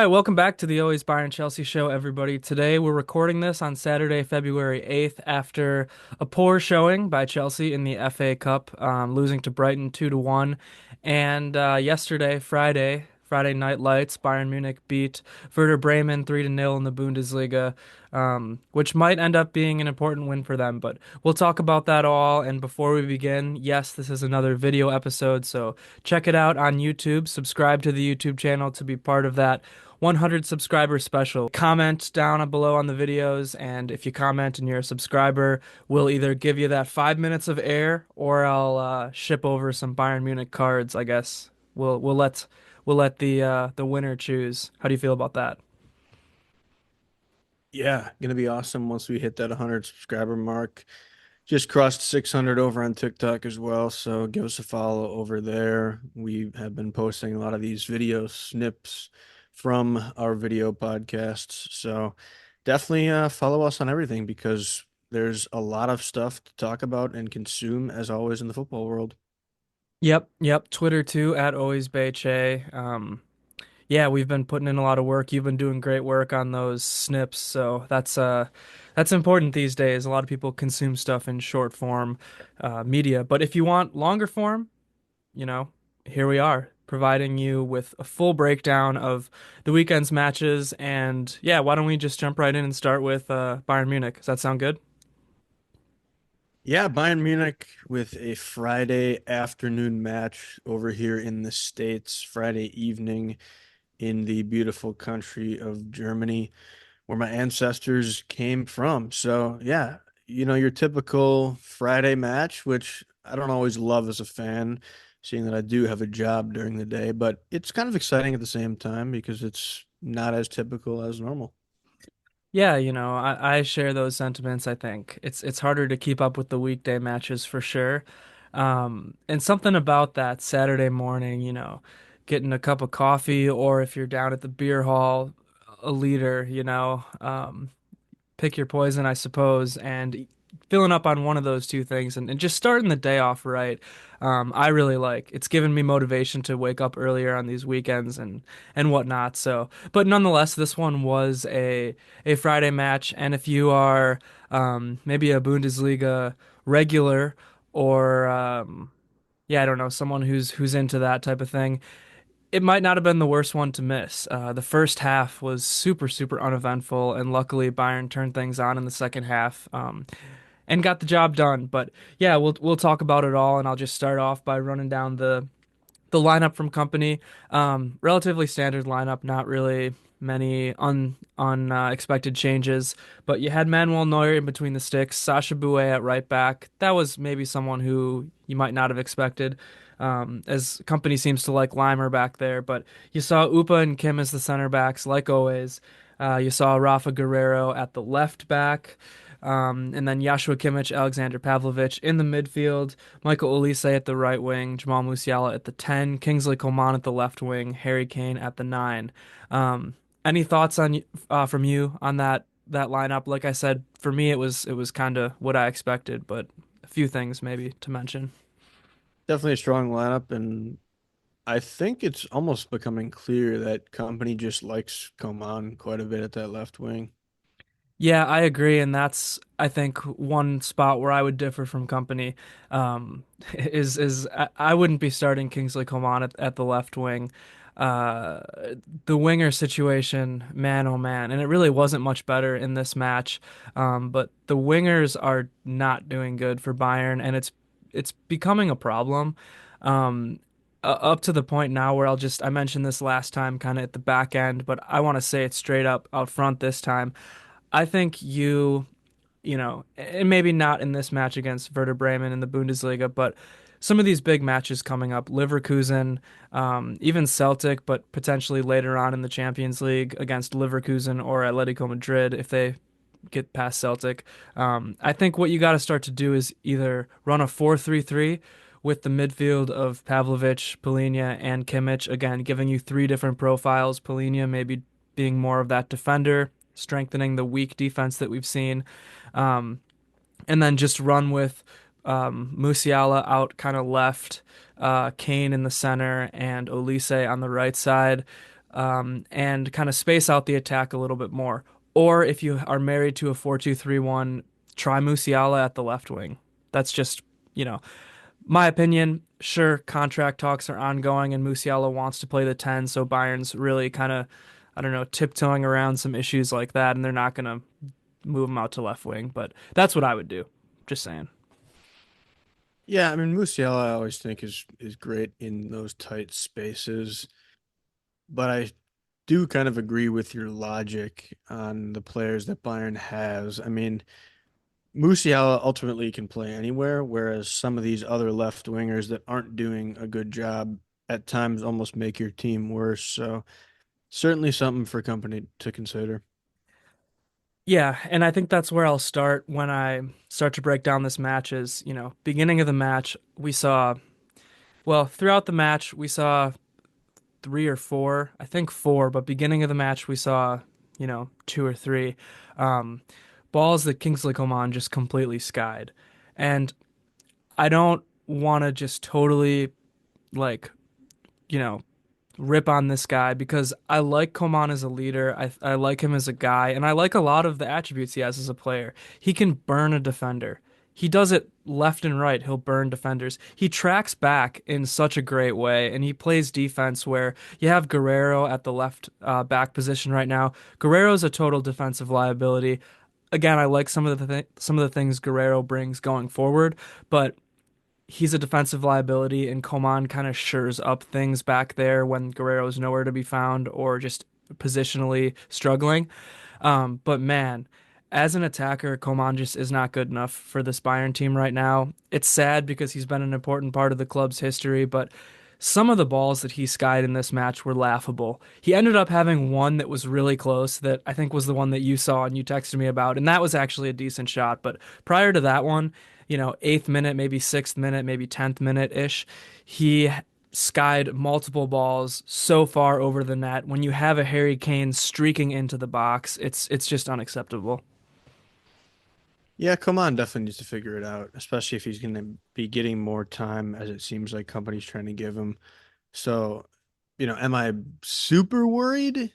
right, welcome back to the Always Bayern Chelsea show, everybody. Today we're recording this on Saturday, February 8th, after a poor showing by Chelsea in the FA Cup, losing to Brighton 2-1. And yesterday, Friday Night Lights, Bayern Munich beat Werder Bremen 3-0 in the Bundesliga, which might end up being an important win for them. But we'll talk about that all. And before we begin, yes, this is another video episode, so check it out on YouTube. Subscribe to the YouTube channel to be part of that 100 subscriber special. Comment down below on the videos, and if you comment and you're a subscriber, we'll either give you that 5 minutes of air or I'll ship over some Bayern Munich cards, I guess. We'll let the winner choose. How do you feel about that? Yeah, gonna be awesome once we hit that 100 subscriber mark. Just crossed 600 over on TikTok as well, so give us a follow over there. We have been posting a lot of these video snips from our video podcasts, so definitely follow us on everything because there's a lot of stuff to talk about and consume as always in the football world. Yep. Twitter too, at alwaysbayche. Yeah, we've been putting in a lot of work. You've been doing great work on those snips, so that's important these days. A lot of people consume stuff in short form media, but if you want longer form, you know, here we are, providing you with a full breakdown of the weekend's matches. And yeah, why don't we just jump right in and start with Bayern Munich? Does that sound good? Yeah, Bayern Munich with a Friday afternoon match over here in the States, Friday evening in the beautiful country of Germany, where my ancestors came from. So, yeah, your typical Friday match, which I don't always love as a fan, seeing that I do have a job during the day, but it's kind of exciting at the same time because it's not as typical as normal. Yeah, I share those sentiments. I think it's harder to keep up with the weekday matches for sure. And something about that Saturday morning, getting a cup of coffee, or if you're down at the beer hall, a liter, pick your poison, I suppose, and filling up on one of those two things and just starting the day off right. I really like. It's given me motivation to wake up earlier on these weekends and whatnot. So, but nonetheless, this one was a Friday match, and if you are maybe a Bundesliga regular or yeah, I don't know, someone who's into that type of thing, it might not have been the worst one to miss. The first half was super uneventful, and luckily Bayern turned things on in the second half, and got the job done. But yeah, we'll talk about it all, and I'll just start off by running down the lineup from Company. Relatively standard lineup, not really many unexpected changes. But you had Manuel Neuer in between the sticks, Sasha Bouet at right back. That was maybe someone who you might not have expected, as Company seems to like Laimer back there. But you saw Upa and Kim as the center backs, like always. You saw Rafa Guerrero at the left back. And then Joshua Kimmich, Alexander Pavlovich in the midfield, Michael Olise at the right wing, Jamal Musiala at the 10, Kingsley Coman at the left wing, Harry Kane at the 9. Any thoughts on from you on that lineup? Like I said, for me it was kind of what I expected, but a few things maybe to mention. Definitely a strong lineup, and I think it's almost becoming clear that company just likes Coman quite a bit at that left wing. Yeah, I agree, and that's I think one spot where I would differ from Company, is I wouldn't be starting Kingsley Coman at the left wing. Uh, the winger situation, man, oh man, and it really wasn't much better in this match. But the wingers are not doing good for Bayern, and it's becoming a problem. Um, Up to the point now where I mentioned this last time, kind of at the back end, but I want to say it straight up out front this time. I think and maybe not in this match against Werder Bremen in the Bundesliga, but some of these big matches coming up, Leverkusen, even Celtic, but potentially later on in the Champions League against Leverkusen or Atletico Madrid if they get past Celtic. I think what you got to start to do is either run a 4-3-3 with the midfield of Pavlovic, Polina, and Kimmich, again, giving you three different profiles. Polina maybe being more of that defender, strengthening the weak defense that we've seen. Um, and then just run with Musiala out kind of left, Kane in the center, and Olise on the right side. and kind of space out the attack a little bit more. Or if you are married to a 4-2-3-1, try Musiala at the left wing. That's just, you know, my opinion. Sure, contract talks are ongoing and Musiala wants to play the 10, so Bayern's really kind of, I don't know, tiptoeing around some issues like that, and they're not going to move him out to left wing, but that's what I would do. Just saying. Yeah, I mean Musiala I always think is great in those tight spaces, but I do kind of agree with your logic on the players that Bayern has. I mean, Musiala ultimately can play anywhere, whereas some of these other left wingers that aren't doing a good job at times almost make your team worse. So certainly something for company to consider. Yeah, and I think that's where I'll start when I start to break down this match is, beginning of the match, we saw, well, throughout the match, we saw three or four, I think four, but beginning of the match, we saw, two or three um, balls that Kingsley Coman just completely skied. And I don't want to just totally, like, you know, rip on this guy because I like Coman as a leader. I like him as a guy, and I like a lot of the attributes he has as a player. He can burn a defender. He does it left and right. He'll burn defenders. He tracks back in such a great way, and he plays defense where you have Guerrero at the left back position right now. Guerrero's a total defensive liability. Again, I like some of the things Guerrero brings going forward, but he's a defensive liability, and Coman kind of shores up things back there when Guerrero's nowhere to be found or just positionally struggling. But man, as an attacker, Coman just is not good enough for this Bayern team right now. It's sad because he's been an important part of the club's history, but some of the balls that he skied in this match were laughable. He ended up having one that was really close that I think was the one that you saw and you texted me about, and that was actually a decent shot. But prior to that one, eighth minute, maybe sixth minute, maybe 10th minute ish, he skied multiple balls so far over the net. When you have a Harry Kane streaking into the box, it's just unacceptable. Yeah, Coman definitely needs to figure it out, especially if he's going to be getting more time as it seems like company's trying to give him. So, am I super worried?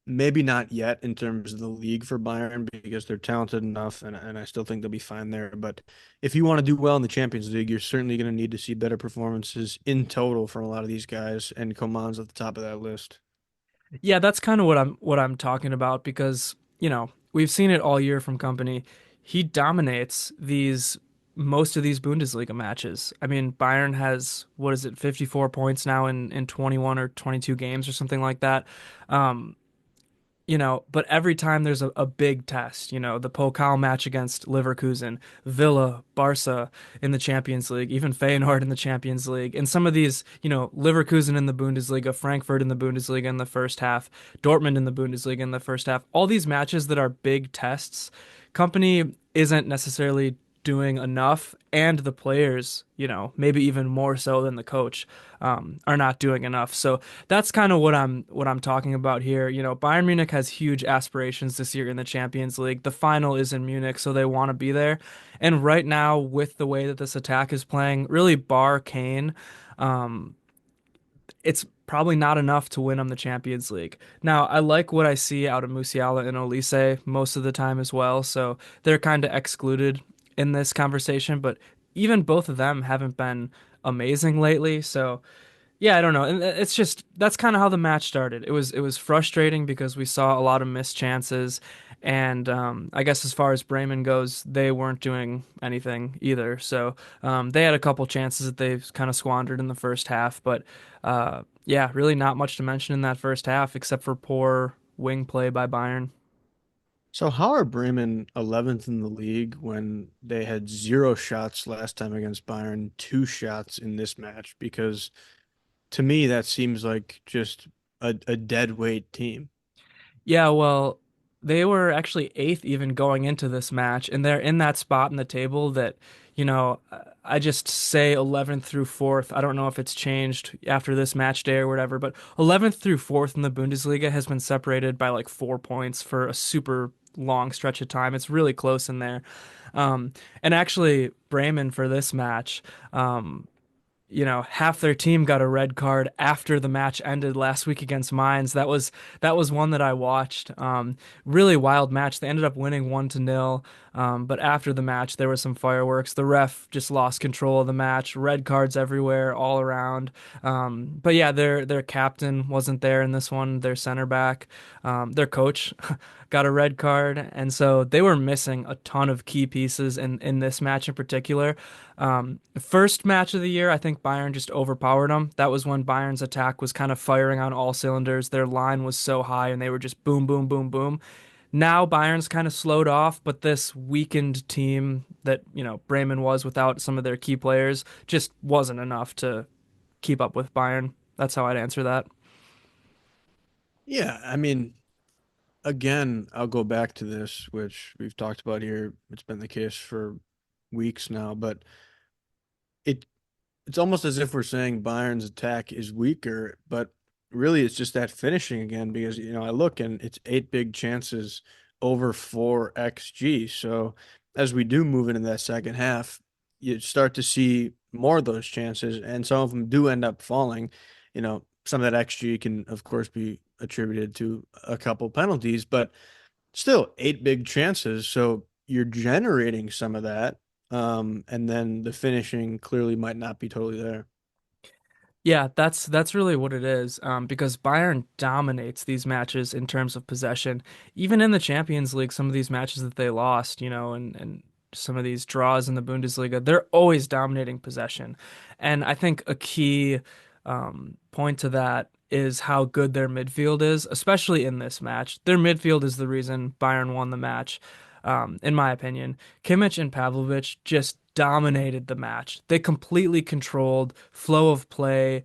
Maybe not yet in terms of the league for Bayern because they're talented enough and I still think they'll be fine there. But if you want to do well in the Champions League, you're certainly going to need to see better performances in total from a lot of these guys, and Coman's at the top of that list. Yeah, that's kind of what I'm talking about because, we've seen it all year from Company. He dominates these most of these Bundesliga matches. I mean, Bayern has what is it, 54 points now in 21 or 22 games or something like that. Um, but every time there's a big test, the Pokal match against Leverkusen, Villa, Barca in the Champions League, even Feyenoord in the Champions League, and some of these, Leverkusen in the Bundesliga, Frankfurt in the Bundesliga in the first half, Dortmund in the Bundesliga in the first half, all these matches that are big tests, Company isn't necessarily doing enough, and the players, maybe even more so than the coach, are not doing enough. So that's kind of what I'm talking about here. Bayern Munich has huge aspirations this year in the Champions League. The final is in Munich, so they want to be there. And right now, with the way that this attack is playing, really bar Kane, um, it's probably not enough to win them the Champions League. Now, I like what I see out of Musiala and Olise most of the time as well, so they're kind of excluded in this conversation, but even both of them haven't been amazing lately, so yeah, I don't know. And it's just that's kind of how the match started. It was frustrating because we saw a lot of missed chances, and I guess as far as Bremen goes, they weren't doing anything either. So they had a couple chances that they kind of squandered in the first half, but yeah, really not much to mention in that first half except for poor wing play by Bayern. So how are Bremen 11th in the league when they had zero shots last time against Bayern, two shots in this match? Because to me, that seems like just a dead weight team. Yeah, well, they were actually eighth even going into this match, and they're in that spot in the table that, I just say 11th through 4th. I don't know if it's changed after this match day or whatever, but 11th through 4th in the Bundesliga has been separated by like 4 points for a super long stretch of time. It's really close in there. And actually, Bremen for this match, half their team got a red card after the match ended last week against Mainz. That was one that I watched. Really wild match. They ended up winning 1-0. But after the match, there was some fireworks. The ref just lost control of the match. Red cards everywhere, all around. But yeah, their captain wasn't there in this one. Their center back, their coach got a red card, and so they were missing a ton of key pieces in this match in particular. First match of the year, I think Bayern just overpowered them. That was when Bayern's attack was kind of firing on all cylinders. Their line was so high, and they were just boom, boom, boom, boom. Now Bayern's kind of slowed off, but this weakened team that, Bremen was without some of their key players just wasn't enough to keep up with Bayern. That's how I'd answer that. Yeah, I mean, again, I'll go back to this, which we've talked about here. It's been the case for weeks now, but it it's almost as if we're saying Bayern's attack is weaker, but really it's just that finishing again because I look and it's eight big chances over 4 xG. So as we do move into that second half, you start to see more of those chances, and some of them do end up falling. Some of that xG can of course be attributed to a couple penalties, but still eight big chances. So you're generating some of that. And then the finishing clearly might not be totally there. Yeah, that's really what it is. Because Bayern dominates these matches in terms of possession. Even in the Champions League, some of these matches that they lost, and some of these draws in the Bundesliga, they're always dominating possession. And I think a key point to that is how good their midfield is, especially in this match. Their midfield is the reason Bayern won the match, in my opinion. Kimmich and Pavlovic just dominated the match. They completely controlled flow of play,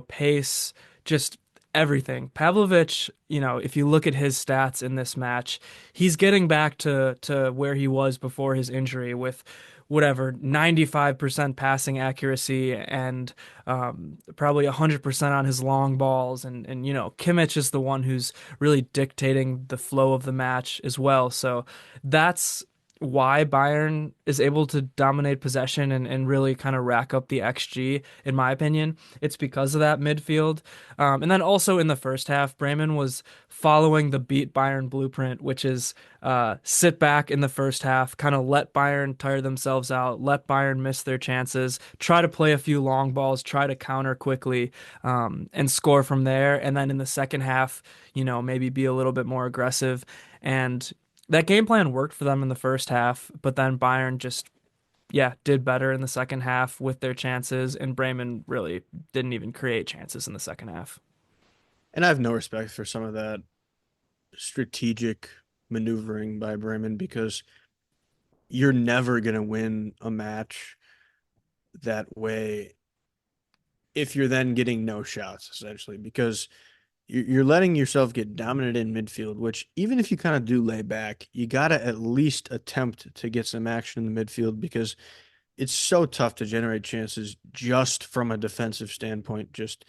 pace, just everything. Pavlovic, if you look at his stats in this match, he's getting back to where he was before his injury with whatever 95% passing accuracy and probably 100% on his long balls and Kimmich is the one who's really dictating the flow of the match as well. So that's why Bayern is able to dominate possession and really kind of rack up the XG, in my opinion. It's because of that midfield. And then also in the first half, Bremen was following the beat Bayern blueprint, which is sit back in the first half, kind of let Bayern tire themselves out, let Bayern miss their chances, try to play a few long balls, try to counter quickly, and score from there. And then in the second half, maybe be a little bit more aggressive. And that game plan worked for them in the first half, but then Bayern just, yeah, did better in the second half with their chances, and Bremen really didn't even create chances in the second half. And I have no respect for some of that strategic maneuvering by Bremen because you're never going to win a match that way if you're then getting no shots, essentially, because you're letting yourself get dominated in midfield, which even if you kind of do lay back, you got to at least attempt to get some action in the midfield because it's so tough to generate chances just from a defensive standpoint, just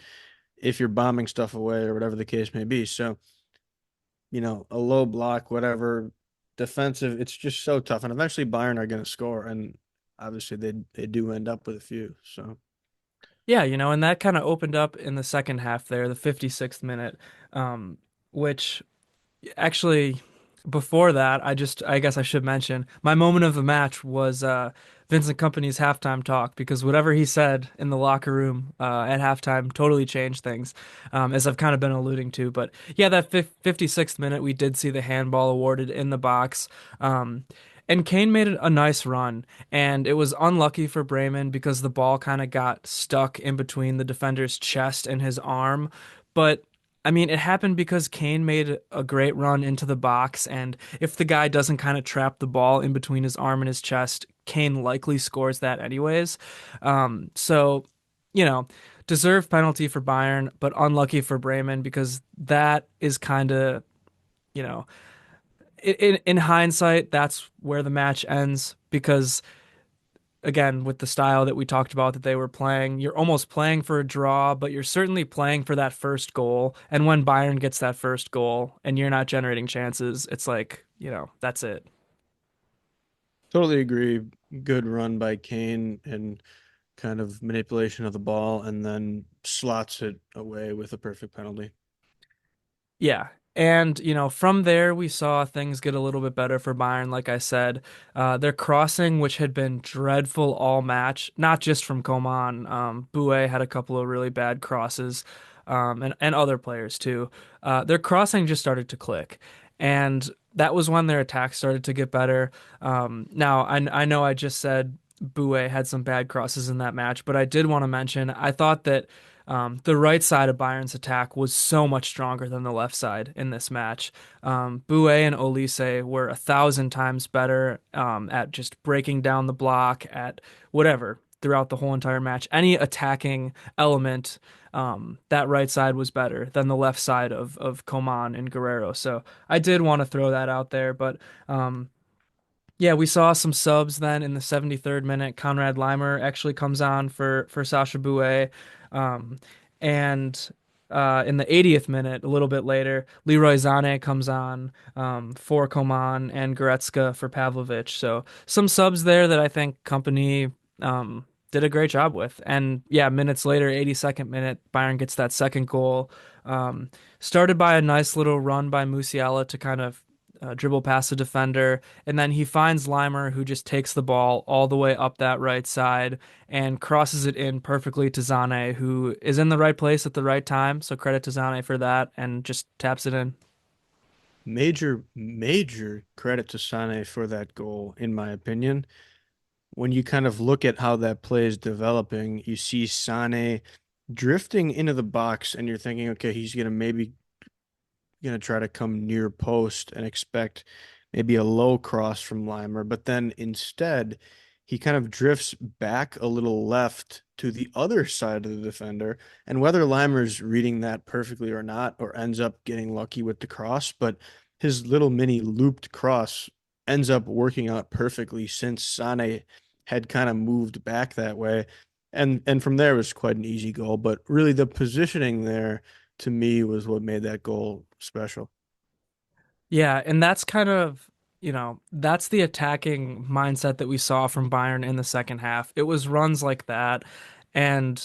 if you're bombing stuff away or whatever the case may be. So, a low block, whatever, defensive, it's just so tough. And eventually Bayern are going to score. And obviously they do end up with a few. So Yeah, and that kind of opened up in the second half there, the 56th minute, which actually, before that, I guess I should mention my moment of the match was Vincent Kompany's halftime talk because whatever he said in the locker room at halftime totally changed things, as I've kind of been alluding to. But yeah, that 56th minute, we did see the handball awarded in the box. And Kane made a nice run, and it was unlucky for Bremen because the ball kind of got stuck in between the defender's chest and his arm. But I mean, it happened because Kane made a great run into the box, and if the guy doesn't kind of trap the ball in between his arm and his chest, Kane likely scores that anyways. So, you know, deserved penalty for Bayern, but unlucky for Bremen because that is kind of, you know, in hindsight, that's where the match ends because again, with the style that we talked about that they were playing, you're almost playing for a draw, but you're certainly playing for that first goal. And when Bayern gets that first goal and you're not generating chances, it's like, that's it. totally agree. Good run by Kane. And kind of manipulation of the ball and then slots it away with a perfect penalty. Yeah. And, from there, we saw things get a little bit better for Bayern. Like I said, their crossing, which had been dreadful all match, not just from Coman. Boué had a couple of really bad crosses, and other players too. Their crossing just started to click. And that was when their attack started to get better. Now, I know I just said Boué had some bad crosses in that match, but I did want to mention, I thought that. The right side of Bayern's attack was so much stronger than the left side in this match. Boué and Olise were 1,000 times better at just breaking down the block, at whatever, throughout the whole entire match. Any attacking element, that right side was better than the left side of Coman and Guerrero. So I did want to throw that out there, but yeah, we saw some subs then in the 73rd minute. Konrad Laimer actually comes on for Sasha Bouet. Um, and in the 80th minute, a little bit later, Leroy Sane comes on for Coman and Goretzka for Pavlovic. So some subs there that I think Company did a great job with. And yeah, minutes later, 82nd minute, Bayern gets that second goal. Um, Started by a nice little run by Musiala to kind of dribble past the defender, and then he finds Limer, who just takes the ball all the way up that right side and crosses it in perfectly to Zane, who is in the right place at the right time. So credit to Zane for that, and just taps it in. Major, major credit to Sane for that goal, in my opinion. When you kind of look at how that play is developing, you see Sane drifting into the box, and you're thinking, okay, he's gonna maybe gonna try to come near post and expect maybe a low cross from Limer, but then instead he kind of drifts back a little left to the other side of the defender. And whether Limer's reading that perfectly or not, or ends up getting lucky with the cross, but his little mini looped cross ends up working out perfectly since Sane had kind of moved back that way. And from there it was quite an easy goal. But really the positioning there to me was what made that goal special. Yeah, and that's kind of, that's the attacking mindset that we saw from Bayern in the second half. It was runs like that, and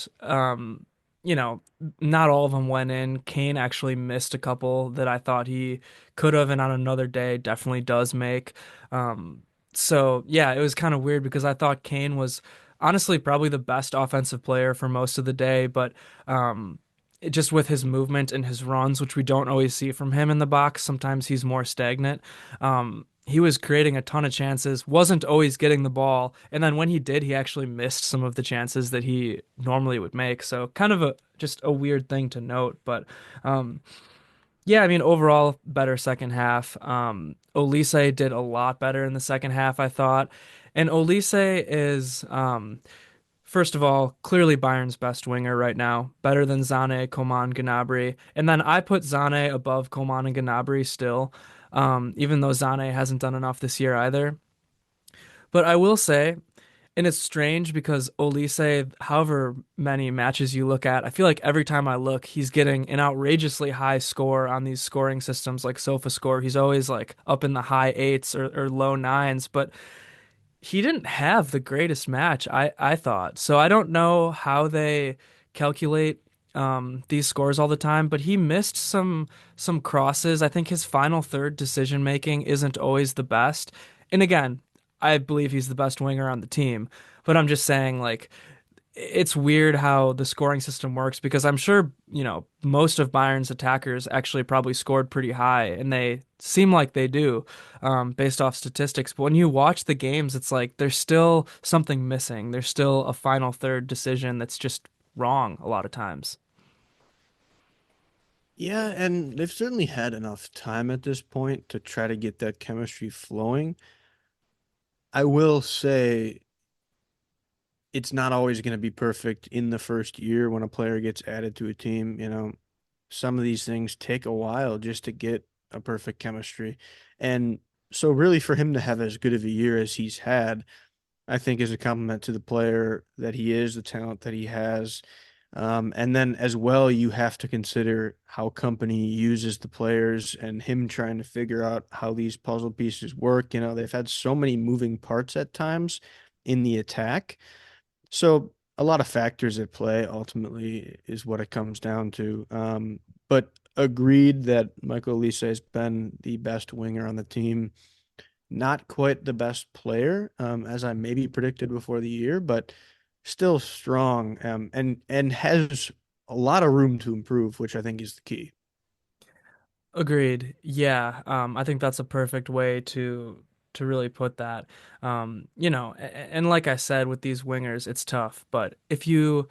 you know, not all of them went in. Kane actually missed a couple that I thought he could have, and on another day definitely does make. Um, so yeah, it was kind of weird because I thought Kane was honestly probably the best offensive player for most of the day, but just with his movement and his runs, which we don't always see from him in the box. Sometimes he's more stagnant. He was creating a ton of chances, wasn't always getting the ball, and then when he did, he actually missed some of the chances that he normally would make. So kind of a just a weird thing to note, but um, yeah, I mean overall better second half. Olise did a lot better in the second half, I thought, and Olise is first of all, clearly Bayern's best winger right now, better than Zane, Coman, Gnabry. And then I put Zane above Coman and Gnabry still, even though Zane hasn't done enough this year either. But I will say, and it's strange because Olise, however many matches you look at, I feel like every time I look, he's getting an outrageously high score on these scoring systems like SofaScore. He's always like up in the high eights or low nines, but he didn't have the greatest match, I thought. So I don't know how they calculate these scores all the time, but he missed some crosses. I think his final third decision making isn't always the best. And again, I believe he's the best winger on the team, but I'm just saying like it's weird how the scoring system works because I'm sure, most of Bayern's attackers actually probably scored pretty high and they seem like they do, based off statistics. But when you watch the games, it's like there's still something missing. There's still a final third decision that's just wrong a lot of times. Yeah, and they've certainly had enough time at this point to try to get that chemistry flowing. I will say it's not always going to be perfect in the first year when a player gets added to a team. Some of these things take a while just to get a perfect chemistry. And so, really, for him to have as good of a year as he's had, I think is a compliment to the player that he is, the talent that he has. And then as well, you have to consider how company uses the players and him trying to figure out how these puzzle pieces work. They've had so many moving parts at times in the attack. So a lot of factors at play ultimately is what it comes down to. But agreed that Michael Olise has been the best winger on the team. Not quite the best player, as I maybe predicted before the year, but still strong, and has a lot of room to improve, which I think is the key. Agreed. Yeah, I think that's a perfect way to really put that. And like I said, with these wingers, it's tough. But if you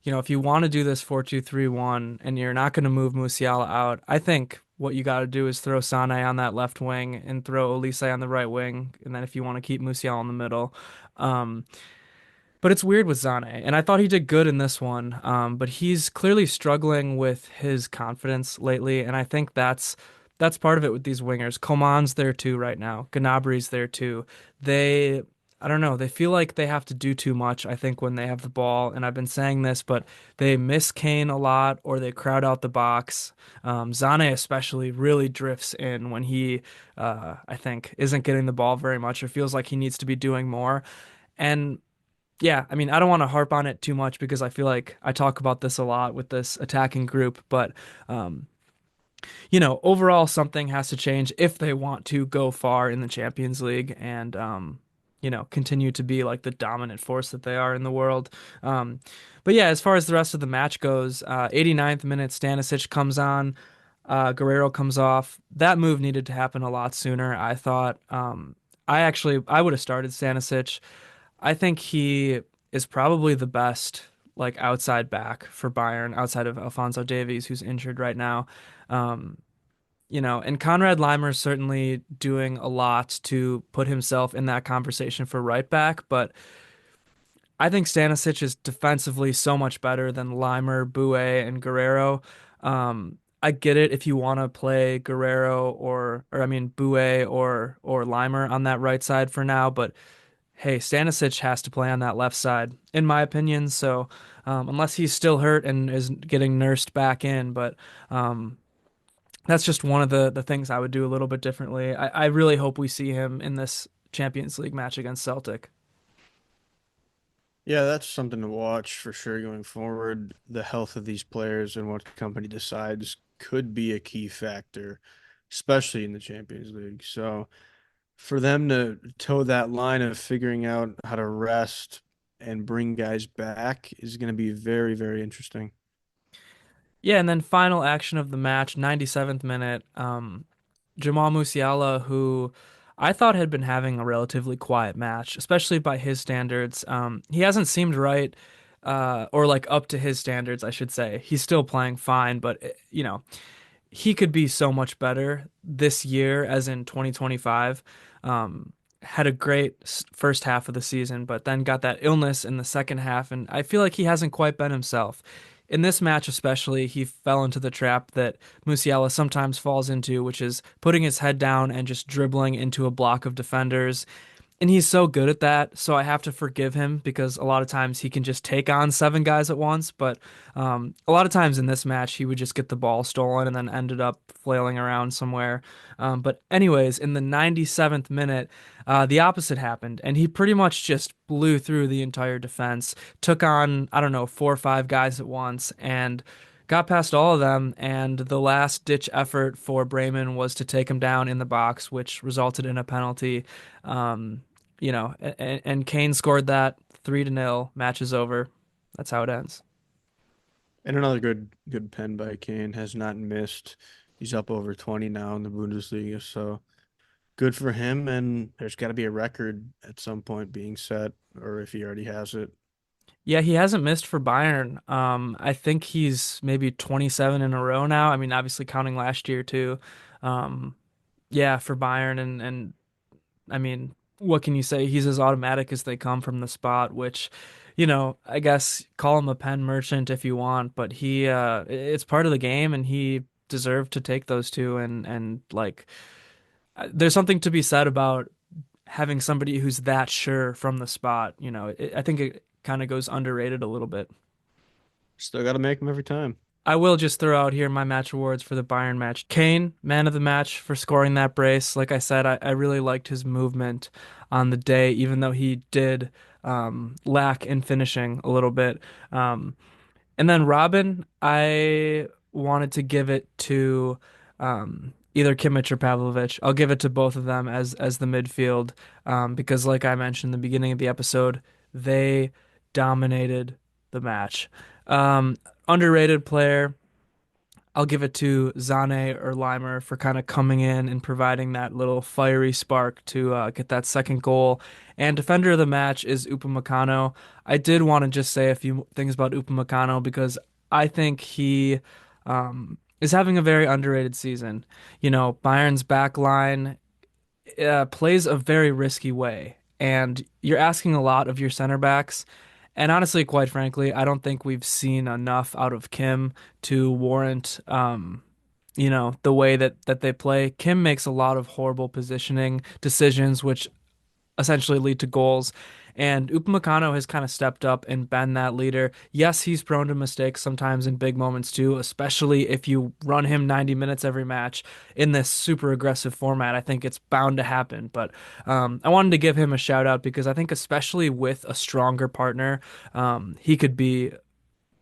want to do this 4-2-3-1 and you're not going to move Musiala out, I think what you got to do is throw Sane on that left wing and throw Olise on the right wing, and then if you want to keep Musiala in the middle. Um, but it's weird with Zane, and I thought he did good in this one. But he's clearly struggling with his confidence lately, and I think that's part of it with these wingers. Coman's there too right now. Gnabri's there too. They, I don't know, they feel like they have to do too much, I think, when they have the ball. And I've been saying this, but they miss Kane a lot or they crowd out the box. Zane especially really drifts in when he, I think, isn't getting the ball very much or feels like he needs to be doing more. And yeah, I mean, I don't want to harp on it too much because I feel like I talk about this a lot with this attacking group, but um, overall something has to change if they want to go far in the Champions League and continue to be like the dominant force that they are in the world. Um, but yeah, as far as the rest of the match goes, 89th minute Stanisic comes on, Guerrero comes off. That move needed to happen a lot sooner, I thought. I would have started Stanisic. I think he is probably the best like outside back for Bayern outside of Alphonso Davies, who's injured right now. Um, and Konrad Laimer is certainly doing a lot to put himself in that conversation for right back, but I think Stanisic is defensively so much better than Laimer, Bue, and Guerrero. I get it if you want to play Guerrero or I mean Bue or Laimer on that right side for now, but hey, Stanisic has to play on that left side, in my opinion. So unless he's still hurt and is getting nursed back in, but that's just one of the things I would do a little bit differently. I really hope we see him in this Champions League match against Celtic. Yeah, that's something to watch for sure going forward. The health of these players and what company decides could be a key factor, especially in the Champions League. So for them to toe that line of figuring out how to rest and bring guys back is going to be very, very interesting. Yeah, and then final action of the match, 97th minute. Jamal Musiala, who I thought had been having a relatively quiet match, especially by his standards. He hasn't seemed right, or like up to his standards, I should say. He's still playing fine, but he could be so much better this year, as in 2025. Um, had a great first half of the season, but then got that illness in the second half, and I feel like he hasn't quite been himself. In this match, especially, he fell into the trap that Musiala sometimes falls into, which is putting his head down and just dribbling into a block of defenders. And he's so good at that, so I have to forgive him because a lot of times he can just take on seven guys at once. But a lot of times in this match, he would just get the ball stolen and then ended up flailing around somewhere. But anyways, in the 97th minute, the opposite happened, and he pretty much just blew through the entire defense, took on, I don't know, four or five guys at once, and got past all of them. And the last ditch effort for Bremen was to take him down in the box, which resulted in a penalty. Um, and Kane scored that 3-0. Match is over. That's how it ends. And another good pen by Kane has not missed. He's up over 20 now in the Bundesliga, so good for him. And there's got to be a record at some point being set, or if he already has it. Yeah, he hasn't missed for Bayern. I think he's maybe 27 in a row now. I mean, obviously counting last year too. Um, yeah, for Bayern and I mean, what can you say? He's as automatic as they come from the spot, which, I guess call him a pen merchant if you want, but it's part of the game and he deserved to take those two and like there's something to be said about having somebody who's that sure from the spot. I think it kind of goes underrated a little bit. Still got to make him every time. I will just throw out here my match awards for the Bayern match. Kane, man of the match for scoring that brace. Like I said, I really liked his movement on the day, even though he did lack in finishing a little bit. Um, and then Robin, I wanted to give it to either Kimmich or Pavlovic. I'll give it to both of them as the midfield because, like I mentioned in the beginning of the episode, they dominated the match. Um, Underrated player. I'll give it to Zane or Laimer for kind of coming in and providing that little fiery spark to get that second goal. And defender of the match is Upamecano. I did want to just say a few things about Upamecano because I think he is having a very underrated season. You know, Bayern's back line plays a very risky way, and you're asking a lot of your center backs. And honestly, quite frankly, I don't think we've seen enough out of Kim to warrant, the way that they play. Kim makes a lot of horrible positioning decisions, which essentially lead to goals. And Upamecano has kind of stepped up and been that leader. Yes, he's prone to mistakes sometimes in big moments too, especially if you run him 90 minutes every match in this super aggressive format. I think it's bound to happen. But I wanted to give him a shout out because I think, especially with a stronger partner, he could be,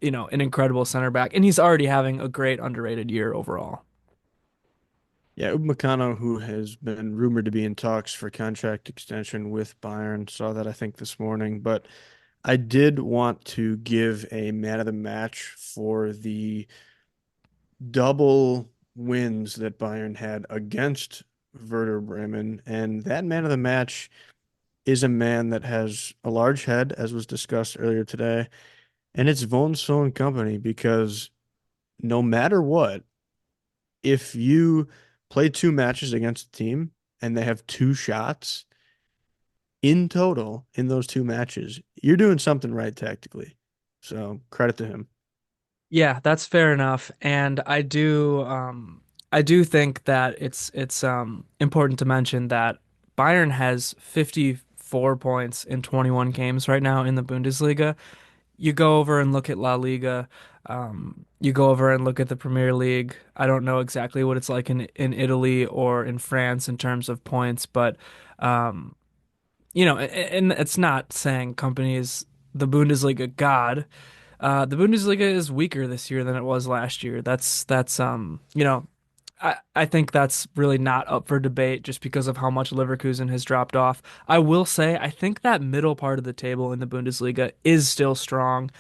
an incredible center back. And he's already having a great underrated year overall. Yeah, Upamecano, who has been rumored to be in talks for contract extension with Bayern, saw that I think this morning. But I did want to give a man of the match for the double wins that Bayern had against Werder Bremen, and that man of the match is a man that has a large head, as was discussed earlier today, and it's Vincent Kompany because no matter what, if you play two matches against a team and they have two shots in total in those two matches, you're doing something right tactically. So credit to him. Yeah, that's fair enough. And I do think that it's important to mention that Bayern has 54 points in 21 games right now in the Bundesliga. You go over and look at La Liga, you go over and look at the Premier League. I don't know exactly what it's like in Italy or in France in terms of points, but um, and it's not saying companies the Bundesliga god. The Bundesliga is weaker this year than it was last year. I think that's really not up for debate just because of how much Leverkusen has dropped off. I will say I think that middle part of the table in the Bundesliga is still strong.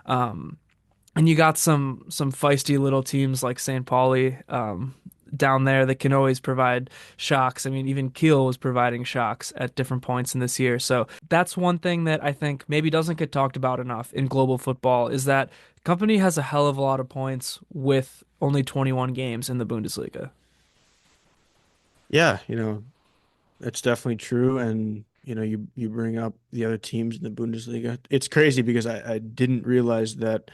Um, and you got some feisty little teams like St. Pauli down there that can always provide shocks. I mean, even Kiel was providing shocks at different points in this year. So that's one thing that I think maybe doesn't get talked about enough in global football is that Company has a hell of a lot of points with only 21 games in the Bundesliga. Yeah, that's definitely true. And you bring up the other teams in the Bundesliga. It's crazy because I didn't realize that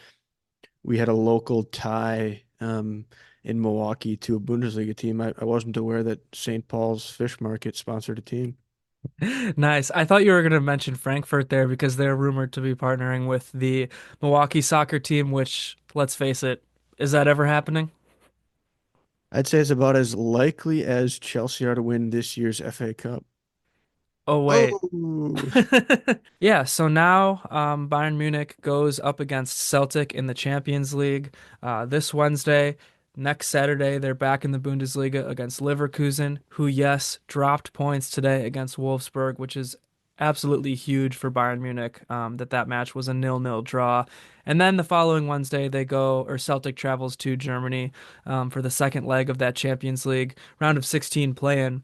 we had a local tie in Milwaukee to a Bundesliga team. I wasn't aware that St. Paul's Fish Market sponsored a team. Nice. I thought you were going to mention Frankfurt there because they're rumored to be partnering with the Milwaukee soccer team, which, let's face it, is that ever happening? I'd say it's about as likely as Chelsea are to win this year's FA Cup. Oh, wait. Oh, Yeah, so now Bayern Munich goes up against Celtic in the Champions League this Wednesday. Next Saturday, they're back in the Bundesliga against Leverkusen, who, yes, dropped points today against Wolfsburg, which is absolutely huge for Bayern Munich, that match was a 0-0 draw. And then the following Wednesday, Celtic travels to Germany for the second leg of that Champions League round of 16 play-in.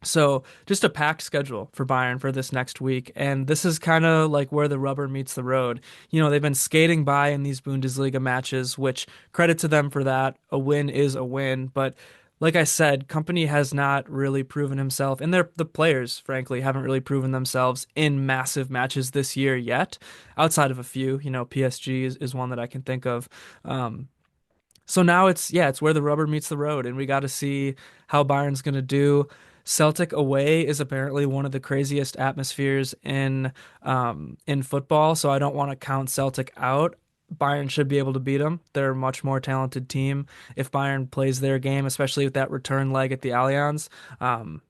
So just a packed schedule for Bayern for this next week. And this is kind of like where the rubber meets the road. You know, they've been skating by in these Bundesliga matches, which credit to them for that. A win is a win. But like I said, Company has not really proven himself, and the players, frankly, haven't really proven themselves in massive matches this year yet, outside of a few. You know, PSG is one that I can think of. So now it's where the rubber meets the road, and we got to see how Bayern's going to do. Celtic away is apparently one of the craziest atmospheres in football, so I don't want to count Celtic out. Bayern should be able to beat them. They're a much more talented team. If Bayern plays their game, especially with that return leg at the Allianz,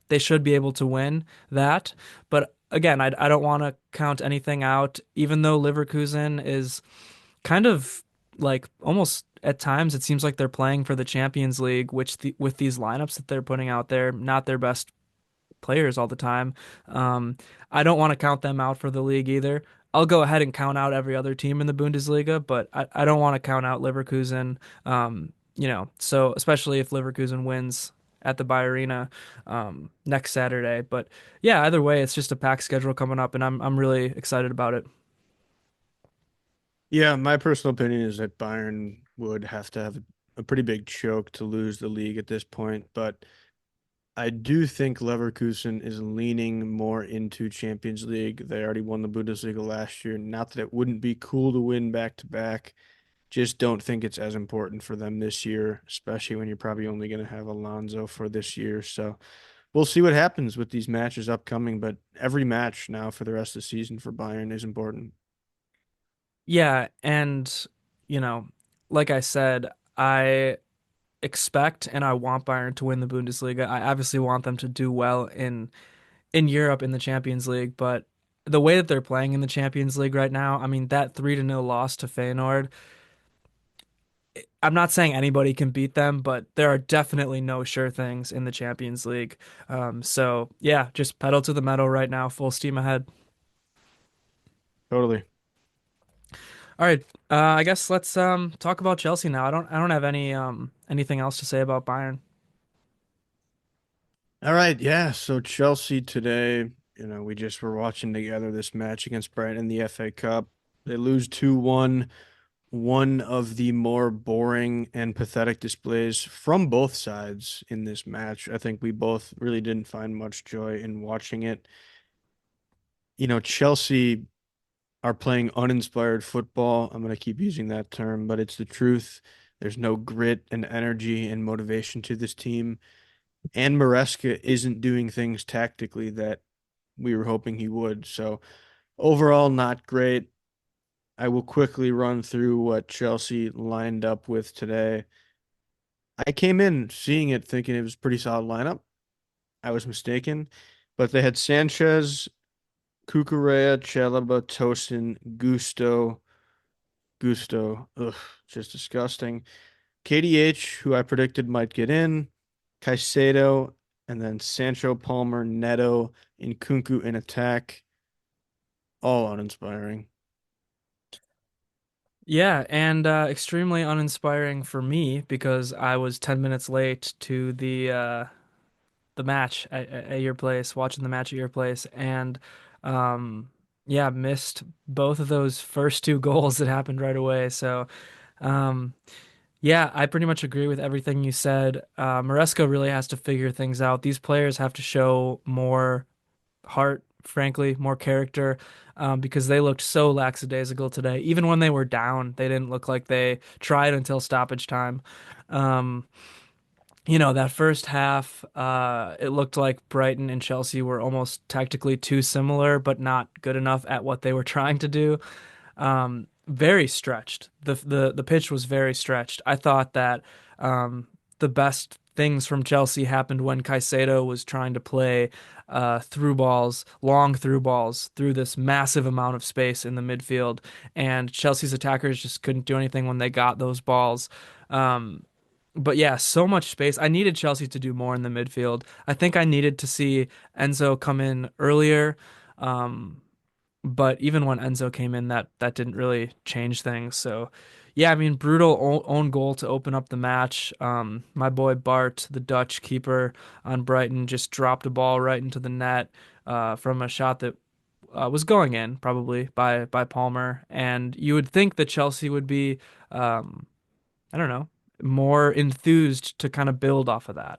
they should be able to win that. But again, I don't want to count anything out, even though Leverkusen is kind of like almost at times it seems like they're playing for the Champions League, which with these lineups that they're putting out there, not their best players all the time. Um, I don't want to count them out for the league either. I'll go ahead and count out every other team in the Bundesliga, but I don't want to count out Leverkusen. So especially if Leverkusen wins at the Bayer Arena next Saturday. But yeah, either way, it's just a packed schedule coming up, and I'm really excited about it. Yeah, my personal opinion is that Bayern would have to have a pretty big choke to lose the league at this point, but I do think Leverkusen is leaning more into Champions League. They already won the Bundesliga last year. Not that it wouldn't be cool to win back to back. Just don't think it's as important for them this year, especially when you're probably only going to have Alonso for this year. So we'll see what happens with these matches upcoming, but every match now for the rest of the season for Bayern is important. Yeah, and you know, like I said, I expect and I want Bayern to win the Bundesliga. I obviously want them to do well in Europe in the Champions League, but the way that they're playing in the Champions League right now, I mean that 3-0 loss to Feyenoord, I'm not saying anybody can beat them, but there are definitely no sure things in the Champions League. So yeah, just pedal to the metal right now, full steam ahead. Totally. All right, I guess let's talk about Chelsea now. I don't have anything else to say about Bayern. All right, yeah. So Chelsea today, we just were watching together this match against Brighton in the FA Cup. They lose 2-1. One of the more boring and pathetic displays from both sides in this match. I think we both really didn't find much joy in watching it. Chelsea are playing uninspired football. I'm going to keep using that term, but it's the truth. There's no grit and energy and motivation to this team. And Maresca isn't doing things tactically that we were hoping he would. So overall, not great. I will quickly run through what Chelsea lined up with today. I came in seeing it thinking it was a pretty solid lineup. I was mistaken, but they had Sanchez, Cucurella, Chalaba, Tosin, Gusto. Ugh, just disgusting. KDH, who I predicted might get in, Caicedo, and then Sancho, Palmer, Neto, and Kunku in attack. All uninspiring. Yeah, and extremely uninspiring for me because I was 10 minutes late to the match at your place, watching the match at your place, and um, yeah, missed both of those first two goals that happened right away. So, um, yeah, I pretty much agree with everything you said. Maresca really has to figure things out. These players have to show more heart, frankly, more character, because they looked so lackadaisical today. Even when they were down, they didn't look like they tried until stoppage time. Um, that first half, it looked like Brighton and Chelsea were almost tactically too similar, but not good enough at what they were trying to do. Very stretched. The pitch was very stretched. I thought that the best things from Chelsea happened when Caicedo was trying to play through balls, long through balls, through this massive amount of space in the midfield, and Chelsea's attackers just couldn't do anything when they got those balls. Um, but yeah, so much space. I needed Chelsea to do more in the midfield. I think I needed to see Enzo come in earlier. Um, but even when Enzo came in, that didn't really change things. So, yeah, I mean, brutal own goal to open up the match. My boy Bart, the Dutch keeper on Brighton, just dropped a ball right into the net from a shot that was going in probably by Palmer. And you would think that Chelsea would be, um, I don't know, more enthused to kind of build off of that.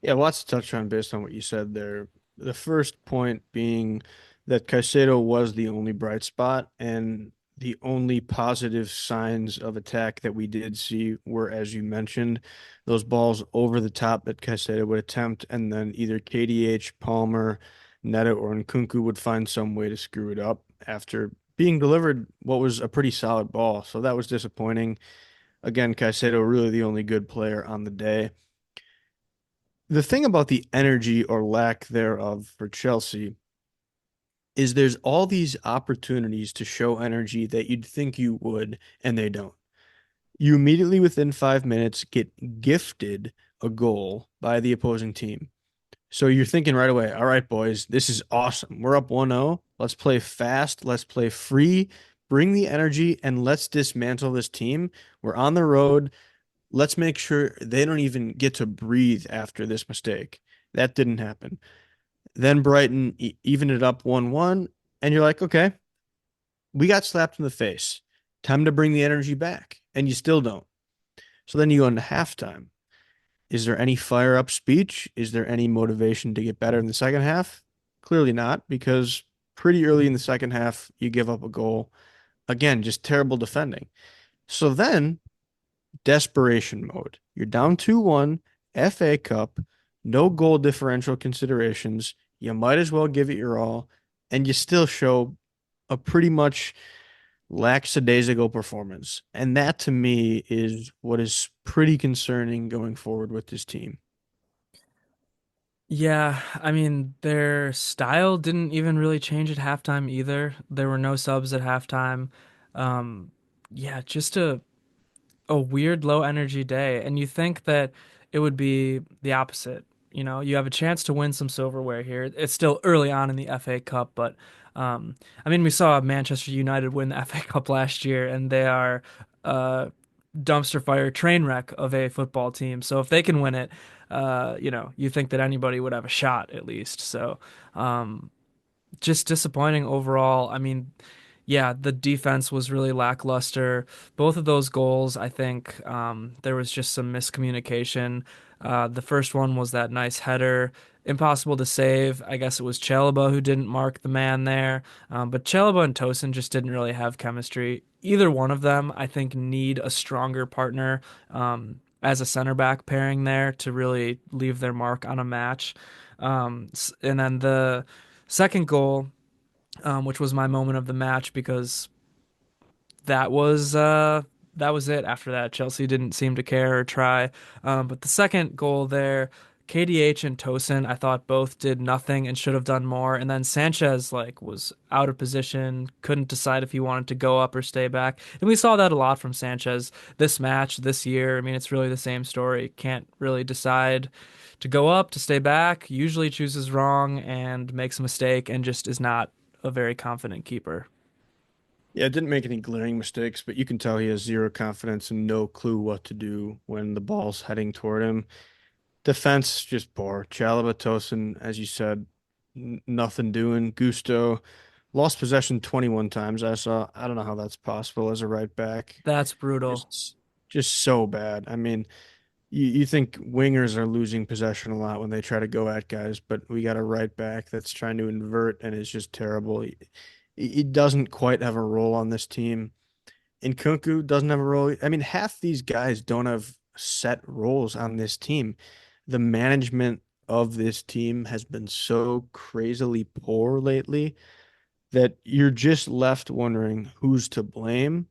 Yeah, lots to touch on based on what you said there. The first point being that Caicedo was the only bright spot, and the only positive signs of attack that we did see were, as you mentioned, those balls over the top that Caicedo would attempt, and then either KDH, Palmer, Neto, or Nkunku would find some way to screw it up after being delivered what was a pretty solid ball. So that was disappointing. Again, Caicedo really the only good player on the day. The thing about the energy or lack thereof for Chelsea is there's all these opportunities to show energy that you'd think you would, and they don't. You immediately within 5 minutes get gifted a goal by the opposing team. So you're thinking right away, all right, boys, this is awesome. We're up 1-0. Let's play fast. Let's play free. Bring the energy and let's dismantle this team. We're on the road. Let's make sure they don't even get to breathe after this mistake. That didn't happen. Then Brighton evened it up 1-1, and you're like, okay, we got slapped in the face. Time to bring the energy back. And you still don't. So then you go into halftime. Is there any fire up speech? Is there any motivation to get better in the second half? Clearly not, because pretty early in the second half, you give up a goal. Again, just terrible defending. So then, desperation mode. You're down 2-1, FA Cup, no goal differential considerations. You might as well give it your all, and you still show a pretty much lackadaisical performance. And that to me is what is pretty concerning going forward with this team. Yeah, I mean, their style didn't even really change at halftime either. There were no subs at halftime. Um, yeah, just a weird low energy day. And you think that it would be the opposite. You know, you have a chance to win some silverware here. It's still early on in the FA Cup, but I mean, we saw Manchester United win the FA Cup last year, and they are a dumpster fire train wreck of a football team. So if they can win it, you think that anybody would have a shot at least. So um, just disappointing overall. I mean, yeah, the defense was really lackluster. Both of those goals, I think, there was just some miscommunication. The first one was that nice header, impossible to save. I guess it was Chalobah who didn't mark the man there, but Chalobah and Tosin just didn't really have chemistry. Either one of them, I think, need a stronger partner as a center back pairing there to really leave their mark on a match. And then the second goal, which was my moment of the match because that was uh, that was it. After that, Chelsea didn't seem to care or try. But the second goal there, KDH and Tosin, I thought both did nothing and should have done more. And then Sanchez was out of position, couldn't decide if he wanted to go up or stay back. And we saw that a lot from Sanchez this match, this year. I mean, it's really the same story. Can't really decide to go up, to stay back. Usually chooses wrong and makes a mistake and just is not a very confident keeper. Yeah, didn't make any glaring mistakes, but you can tell he has zero confidence and no clue what to do when the ball's heading toward him. Defense just poor. Chalobah Tosin, as you said, nothing doing. Gusto lost possession 21 times. I saw. I don't know how that's possible as a right back. That's brutal. Just just so bad. I mean, you think wingers are losing possession a lot when they try to go at guys, but we got a right back that's trying to invert and is just terrible. He doesn't quite have a role on this team. And Kunku doesn't have a role. I mean, half these guys don't have set roles on this team. The management of this team has been so crazily poor lately that you're just left wondering who's to blame.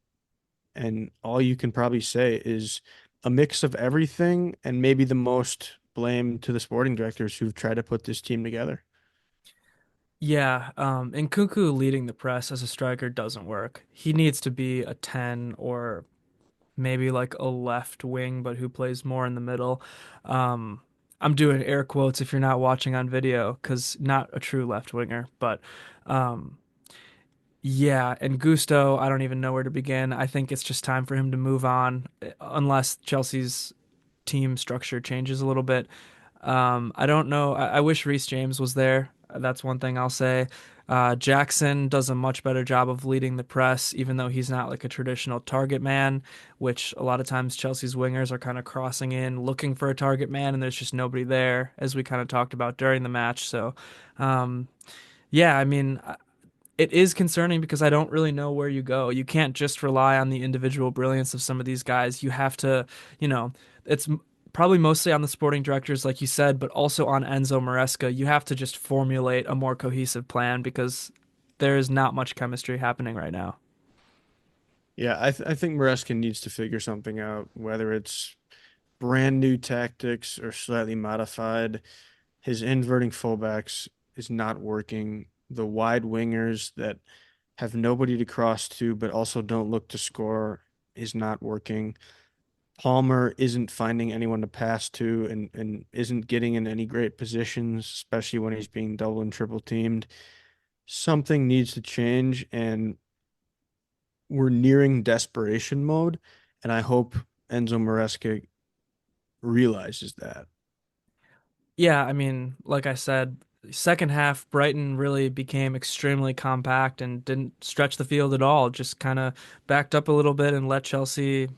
And all you can probably say is a mix of everything and maybe the most blame to the sporting directors who've tried to put this team together. Yeah, and Kunku leading the press as a striker doesn't work. He needs to be a 10 or maybe like a left wing, but who plays more in the middle. Um, I'm doing air quotes if you're not watching on video, because not a true left winger, but um, yeah, and Gusto, I don't even know where to begin. I think it's just time for him to move on, unless Chelsea's team structure changes a little bit. I don't know. I wish Reece James was there. That's one thing I'll say. Jackson does a much better job of leading the press, even though he's not like a traditional target man, which a lot of times Chelsea's wingers are kind of crossing in, looking for a target man, and there's just nobody there, as we kind of talked about during the match. So, um, yeah, I mean, it is concerning because I don't really know where you go. You can't just rely on the individual brilliance of some of these guys. You have to, you know, it's probably mostly on the sporting directors, like you said, but also on Enzo Maresca. You have to just formulate a more cohesive plan because there is not much chemistry happening right now. Yeah, I think Maresca needs to figure something out, whether it's brand new tactics or slightly modified. His inverting fullbacks is not working. the wide wingers that have nobody to cross to, but also don't look to score is not working. Palmer isn't finding anyone to pass to and isn't getting in any great positions, especially when he's being double and triple teamed. Something needs to change, and we're nearing desperation mode. And I hope Enzo Maresca realizes that. Yeah, I mean, like I said, second half, Brighton really became extremely compact and didn't stretch the field at all. Just kind of backed up a little bit and let Chelsea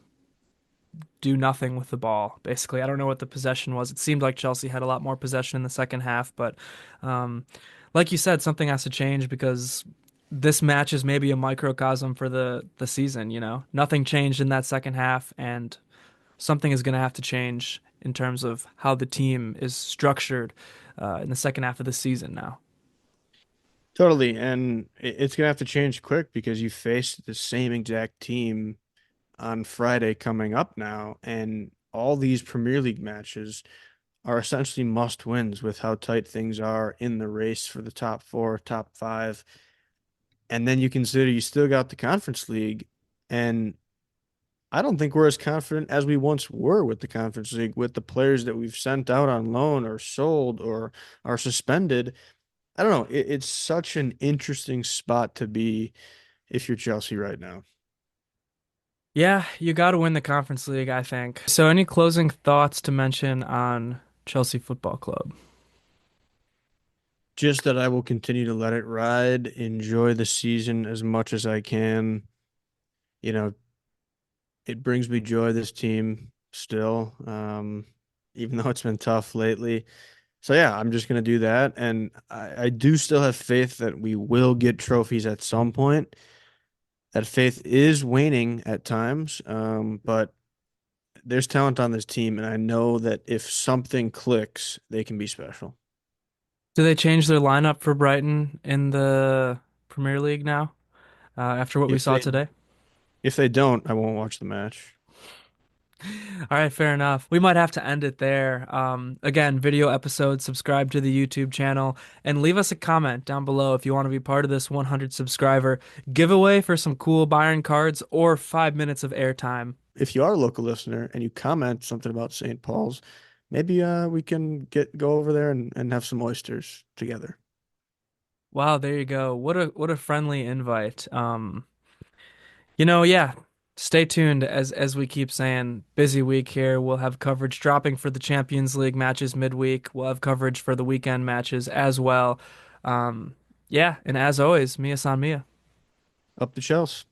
do nothing with the ball. Basically, I don't know what the possession was. It seemed like Chelsea had a lot more possession in the second half, but um, like you said, something has to change because this match is maybe a microcosm for the season. Nothing changed in that second half, and something is going to have to change in terms of how the team is structured in the second half of the season now. Totally. And it's going to have to change quick because you face the same exact team on Friday coming up now. And all these Premier League matches are essentially must wins with how tight things are in the race for the top four, top five. And then you consider you still got the Conference League. And I don't think we're as confident as we once were with the Conference League with the players that we've sent out on loan or sold or are suspended. I don't know. It's such an interesting spot to be if you're Chelsea right now. Yeah, you got to win the Conference League, I think. So, any closing thoughts to mention on Chelsea Football Club? Just that I will continue to let it ride, enjoy the season as much as I can. You know, it brings me joy, this team still, even though it's been tough lately. So yeah, I'm just gonna do that, and I do still have faith that we will get trophies at some point. That faith is waning at times, but there's talent on this team, and I know that if something clicks, they can be special. Do they change their lineup for Brighton in the Premier League now after what we If saw they today? if they don't, I won't watch the match. All right, fair enough. We might have to end it there. Again, video episode, subscribe to the YouTube channel, and leave us a comment down below if you want to be part of this 100 subscriber giveaway for some cool Bayern cards or 5 minutes of airtime. If you are a local listener and you comment something about St. Paul's, maybe we can go over there and have some oysters together. Wow, there you go. What a friendly invite. Yeah. Stay tuned as we keep saying, busy week here. We'll have coverage dropping for the Champions League matches midweek. We'll have coverage for the weekend matches as well. Um, yeah, and as always, Mia San Mia. Up the shelves.